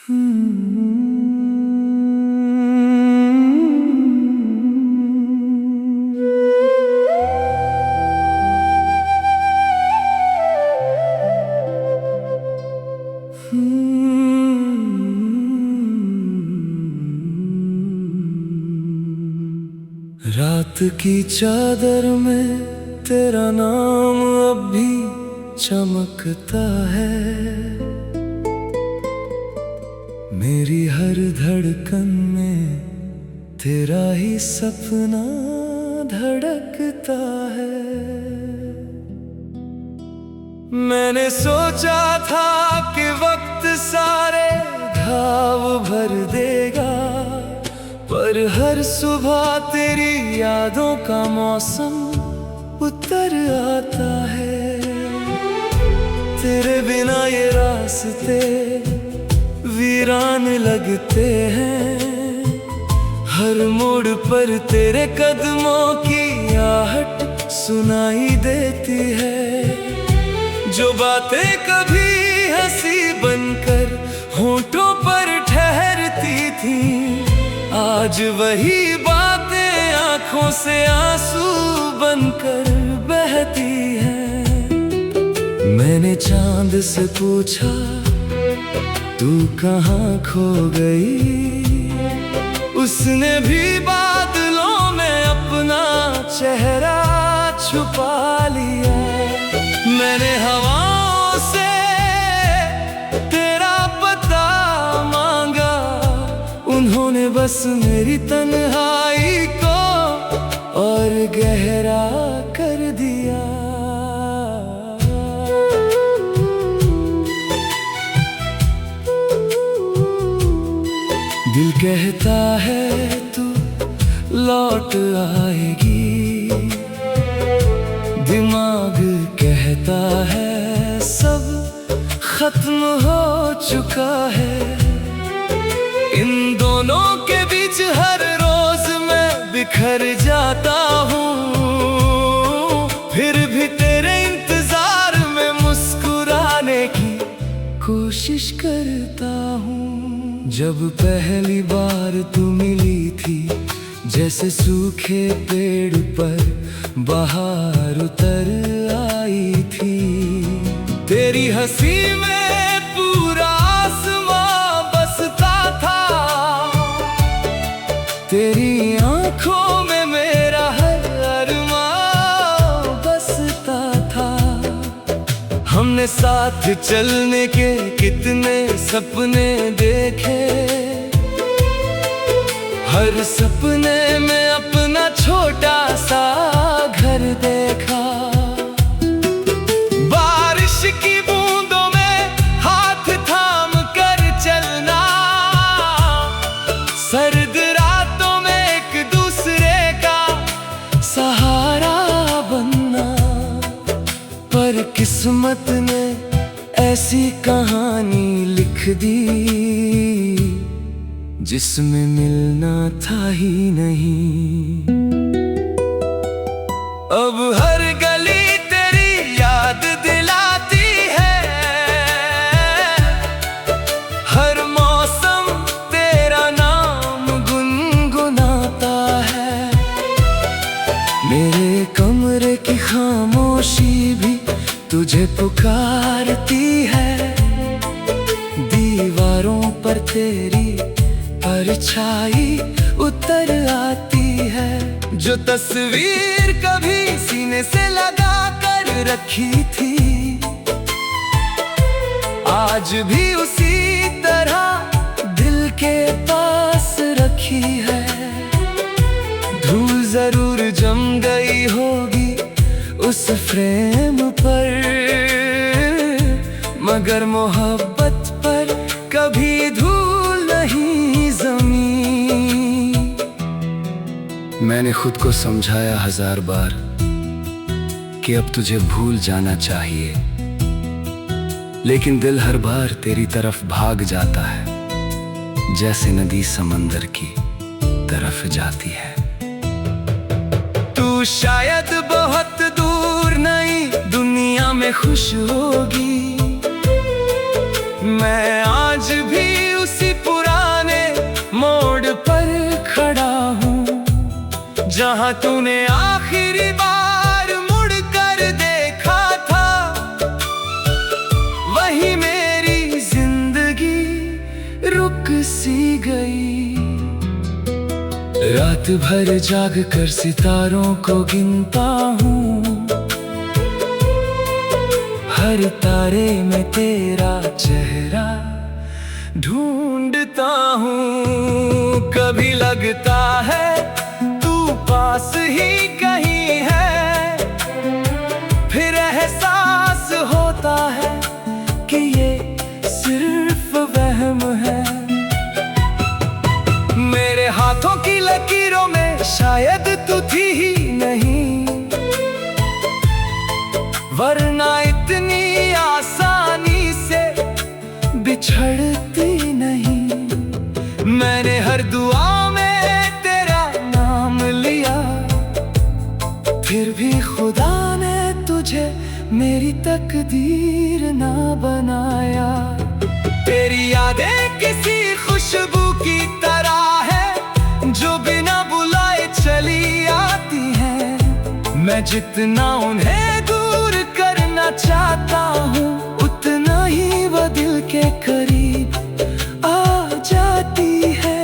रात की चादर में तेरा नाम अब भी चमकता है। मेरी हर धड़कन में तेरा ही सपना धड़कता है। मैंने सोचा था कि वक्त सारे घाव भर देगा, पर हर सुबह तेरी यादों का मौसम उतर आता है। तेरे बिना ये रास्ते वीरान लगते हैं। हर मोड़ पर तेरे कदमों की आहट सुनाई देती है। जो बातें कभी हंसी बनकर होठों पर ठहरती थी, आज वही बातें आंखों से आंसू बनकर बहती हैं। मैंने चांद से पूछा तू कहाँ खो गई, उसने भी बादलों में अपना चेहरा छुपा लिया। मैंने हवाओं से तेरा पता मांगा, उन्होंने बस मेरी तन्हाई को और गहरा कर दिया। दिल कहता है तू लौट आएगी, दिमाग कहता है सब खत्म हो चुका है। इन दोनों के बीच हर रोज मैं बिखर जाता हूँ, फिर भी तेरे इंतजार में मुस्कुराने की कोशिश करता हूँ। जब पहली बार तू मिली थी, जैसे सूखे पेड़ पर बहार उतर आई थी। तेरी हंसी में पूरा आसमां बसता था, तेरी आंखों में मेरा हर अरमां बसता था। हमने साथ चलने के कितने सपने देखे, हर सपने में अपना छोटा सा घर देखा। बारिश की बूंदों में हाथ थाम कर चलना, सर्द रातों में एक दूसरे का सहारा बनना। पर किस्मत ने ऐसी कहानी लिख दी, जिसमें मिलना था ही नहीं। अब हर गली तेरी याद दिलाती है, हर मौसम तेरा नाम गुनगुनाता है। मेरे कमरे की खामोशी भी तुझे पुकारती है। दीवारों पर तेरी परछाई उतर आती है। जो तस्वीर कभी सीने से लगा कर रखी थी, आज भी उसी तरह दिल के पास रखी है। धूल जरूर जम गई होगी उस फ्रेम पर, मगर मोहब्बत पर कभी धूल नहीं जमी। मैंने खुद को समझाया 1000 बार कि अब तुझे भूल जाना चाहिए, लेकिन दिल हर बार तेरी तरफ भाग जाता है, जैसे नदी समंदर की तरफ जाती है। तू शायद बहुत दूर नई दुनिया में खुश होगी, मैं आज भी उसी पुराने मोड़ पर खड़ा हूँ, जहाँ तूने आखिरी बार मुड़कर देखा था। वही मेरी जिंदगी रुक सी गई। रात भर जाग कर सितारों को गिनता हूँ, हर तारे में तेरा चेहरा ढूंढता हूँ। कभी लगता है तू पास ही कहीं है, फिर एहसास होता है कि ये सिर्फ वहम है। मेरे हाथों की लकीरों में शायद तू थी ही नहीं, वरना इतनी आसानी से बिछड़ती नहीं। मैंने हर दुआ में तेरा नाम लिया, फिर भी खुदा ने तुझे मेरी तकदीर ना बनाया। तेरी यादें किसी खुशबू की तरह है, जो बिना बुलाए चली आती हैं। मैं जितना उन्हें दूर करना चाहता हूँ, उतना ही वो दिल के करीब आ जाती है।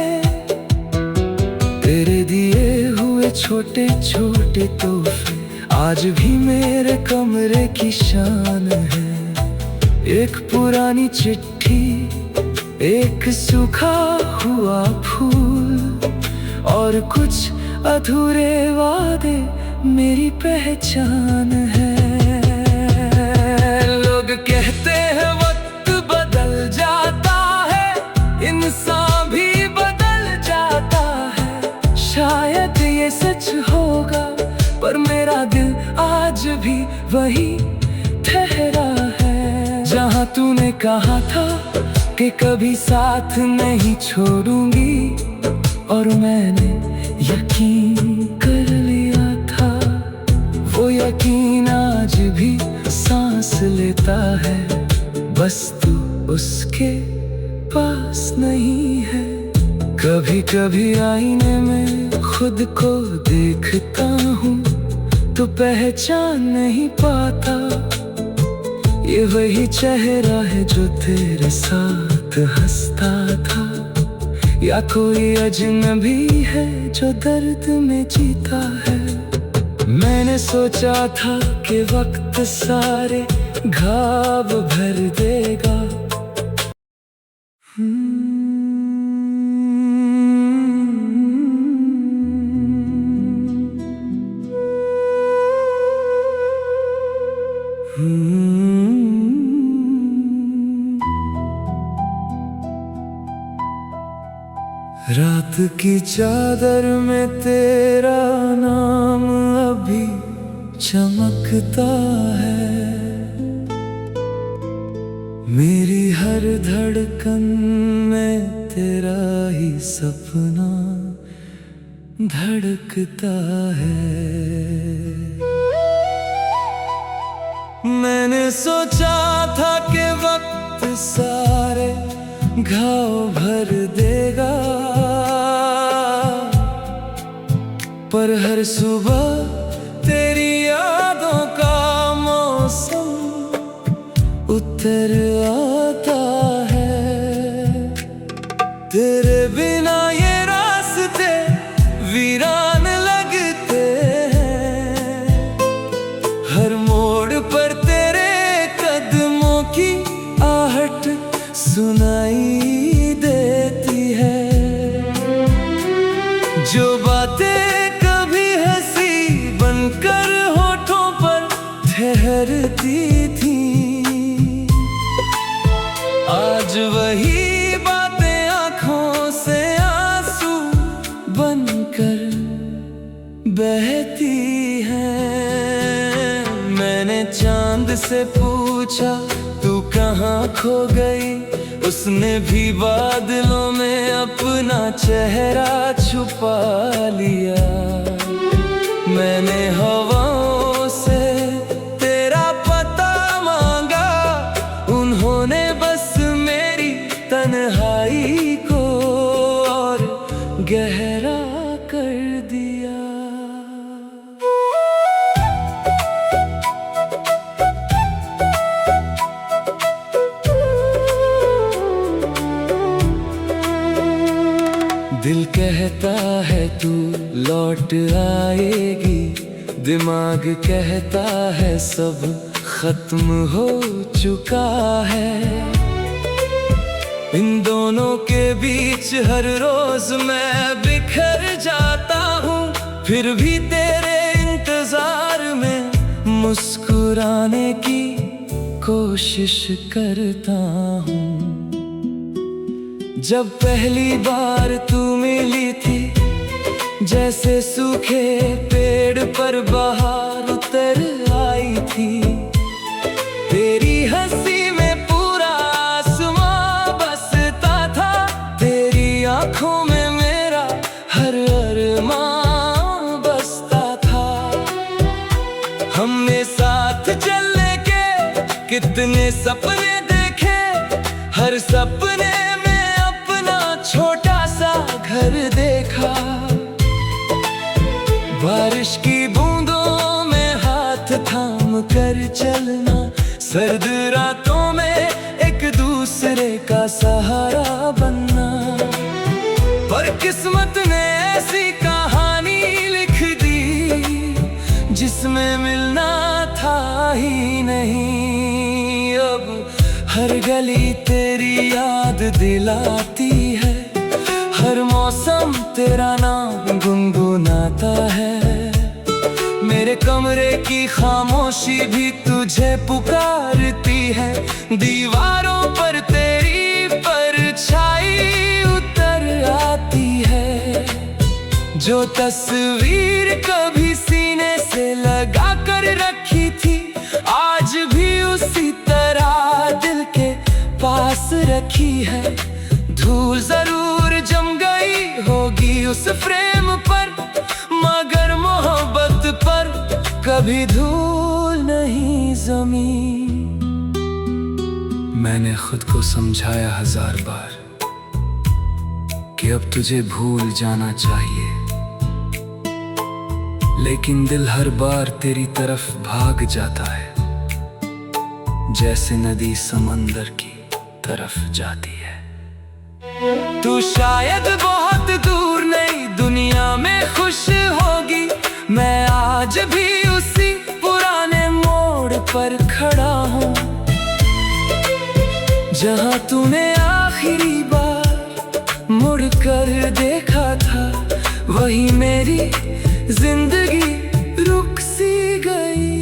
तेरे दिए हुए छोटे छोटे तोहफे आज भी मेरे कमरे की शान है। एक पुरानी चिट्ठी, एक सूखा हुआ फूल, और कुछ अधूरे वादे मेरी पहचान है। लोग कहते हैं वक्त बदल जाता है, इंसान भी बदल जाता है। शायद ये सच होगा, पर मेरा दिल आज भी वही ठहरा है। जहाँ तूने कहा था कि कभी साथ नहीं छोड़ूंगी, और मैंने यकीन कर लिया था। वो यकीन आज भी सांस लेता है, बस तू उसके पास नहीं है। कभी कभी आईने में खुद को देखता हूँ, तो पहचान नहीं पाता। ये वही चेहरा है जो तेरे साथ हंसता था, या कोई अजनबी है जो दर्द में जीता है। मैंने सोचा था कि वक्त सारे घाव भर देगा, रात की चादर में तेरा नाम अभी चमकता है। मेरी हर धड़कन में तेरा ही सपना धड़कता है। मैंने सोचा था कि वक्त सारे घाव भर देगा, पर हर सुबह तेरी यादों का मौसम उतर आता है। तेरे बिना ये रास्ते वीरान लगते हैं, हर मोड़ पर तेरे कदमों की आहट सुनाई देती है। जो बातें कभी हंसी बनकर होठों पर ठहरती थी, आज वही बातें आंखों से आंसू बनकर बहती हैं। मैंने चांद से पूछा तू कहाँ खो गई, उसने भी बादलों में अपना चेहरा छुपा लिया। मैंने हवाओं से तेरा पता मांगा, उन्होंने बस मेरी तन्हाई गहरा कर दिया। दिल कहता है तू लौट आएगी, दिमाग कहता है सब खत्म हो चुका है। इन दोनों के बीच हर रोज मैं बिखर जाता हूँ, फिर भी तेरे इंतजार में मुस्कुराने की कोशिश करता हूँ। जब पहली बार तू मिली थी, जैसे सूखे पेड़ पर बहार उतर आई थी। तेरी हंसी में पूरा आसमां बसता था, तेरी आंखों में मेरा हर अरमां बसता था। हमने साथ चलने के कितने सपने देखे, हर सपने छोटा सा घर देखा। बारिश की बूंदों में हाथ थाम कर चलना, सर्द रातों में एक दूसरे का सहारा बनना। पर किस्मत ने ऐसी कहानी लिख दी, जिसमें मिलना था ही नहीं। अब हर गली तेरी याद दिलाती है, हर मौसम तेरा नाम गुनगुनाता है। मेरे कमरे की खामोशी भी तुझे पुकारती है, दीवारों पर तेरी परछाई उतर आती है। जो तस्वीर कभी सीने से लगा कर रखी थी, आज भी उसी तरह दिल के पास रखी है। धूल जरूर जम गई होगी उस फ्रेम पर, मगर मोहब्बत पर कभी धूल नहीं जमी। मैंने खुद को समझाया 1000 बार कि अब तुझे भूल जाना चाहिए, लेकिन दिल हर बार तेरी तरफ भाग जाता है, जैसे नदी समंदर की तरफ जाती है। तू शायद बहुत दूर नई दुनिया में खुश होगी, मैं आज भी उसी पुराने मोड़ पर खड़ा हूँ, जहाँ तूने आखिरी बार मुड़ कर देखा था। वही मेरी जिंदगी रुक सी गई।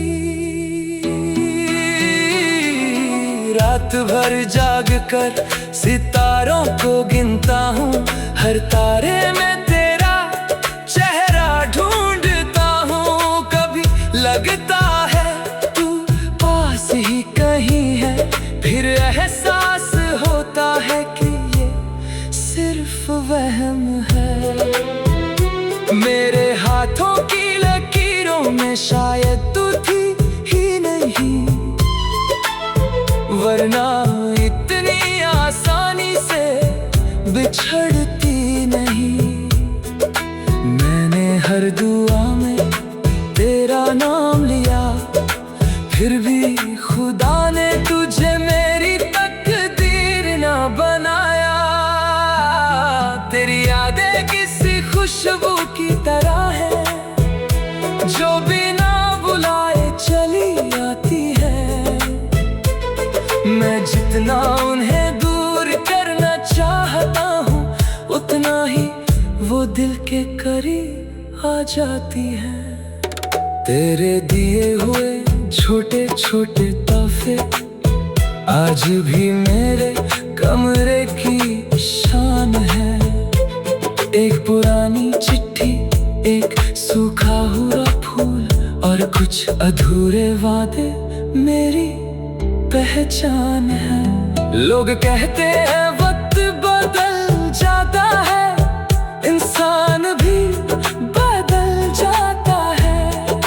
रात भर जाग कर सितारों को गिनता हूँ, हर तारे में तेरा चेहरा ढूंढता हूँ। कभी लगता है तू पास ही कहीं है, फिर एहसास होता है कि ये सिर्फ वहम है। मेरे हाथों की लकीरों में शायद तू थी ही नहीं, वरना इतनी आसानी से बिछड़ती नहीं। मैंने हर दुआ में तेरा नाम लिया, फिर भी खुदा ने तुझे मेरी तकदीर ना बनाया। तेरी यादें किसी खुशबू की तरह है, जो बिना बुलाए चली आती है। मैं जितना उन्हें दूर करना चाहता हूँ, उतना ही वो दिल के करीब आ जाती है। तेरे दिए हुए छोटे छोटे तोहफे आज भी मेरे कमरे की शान है। एक पुरानी चिट्ठी, एक सूखा हुआ फूल और कुछ अधूरे वादे मेरी पहचान है। लोग कहते हैं वक्त बदल जाता है, इंसान भी बदल जाता है।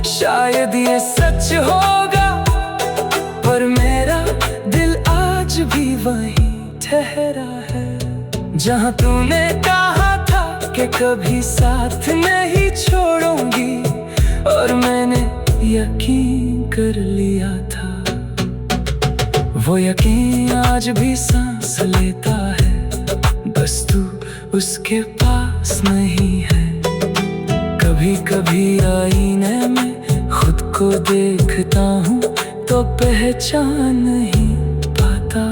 शायद ये सच होगा, पर मेरा दिल आज भी वहीं ठहरा है, जहाँ तूने कहा था के कभी साथ नहीं छोड़ूंगी, और मैंने यकीन कर लिया था। वो यकीन आज भी सांस लेता है, बस तू उसके पास नहीं है। कभी कभी आईने में खुद को देखता हूँ तो पहचान नहीं पाता।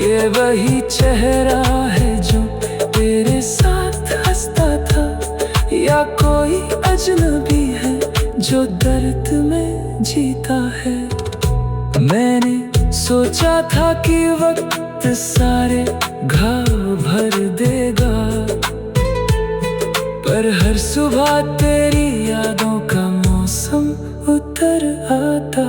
ये वही चेहरा है जो तेरे साथ हंसता था, या कोई अजनबी है जो दर्द में जीता है। मैंने सोचा था कि वक्त सारे घाव भर देगा, पर हर सुबह तेरी यादों का मौसम उतर आता